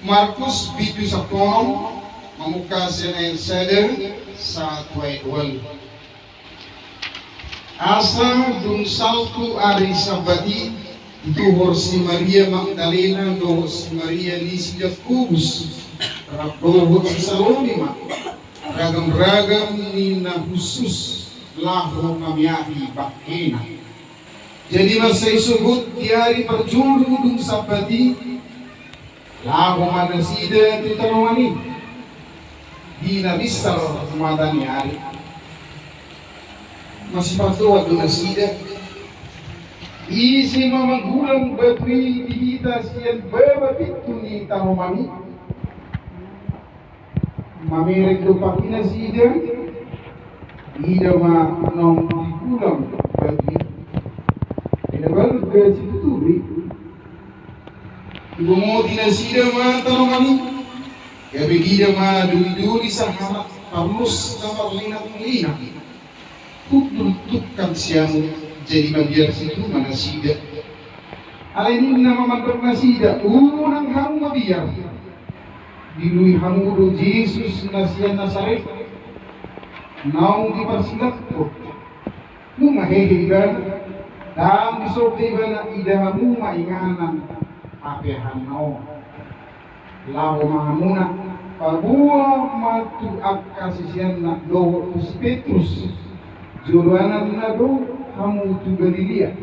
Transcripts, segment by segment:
Markus video sa kono mamuka siya seder sa tuwal. Asa dun saltu ari sabati tuhor si Maria Magdalena doho si Maria Nisi Jakobus doho si Salome ragam-ragam ni na khusus laho kamiyahi bakina. Jadi masa isugot diari perjuru dun sabati laho manasida tutarwani di nabisar kumadani ari masih patuwa dun nasida isi mamagulang batri dihita siyan bababitu ni tarumani mamirek do pakina sida ida ma nong dikulang batri ina baru gaji tuturi ibu mau dinasida ma tarumani ya begida ma duri-duri sahara parlus kamar lina tutupkan siamu jadi bagian situ mana sida. Alain nama mantok nasida unang hamu mabiar dilui hamu do Yesus nasian Nasaret naung di persilat ko muma hehe iban dam disob ibana ida hamu mainganan apehan nao laho mahamuna pabua matu akasisian nak do Petrus Juranan na do hamu tu Galilea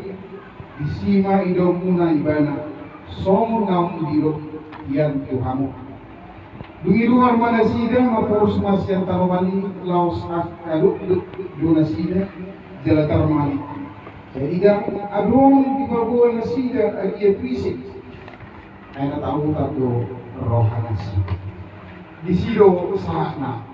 isima ido muna ibana somo ngam biro yan tu hamu dungi luar mana sida mapos masyan taromani laos akalu duna sida jala taromani jadi dah abron di bawah nasida agia prisik ayat tahu tahu rohana sida di sido sahna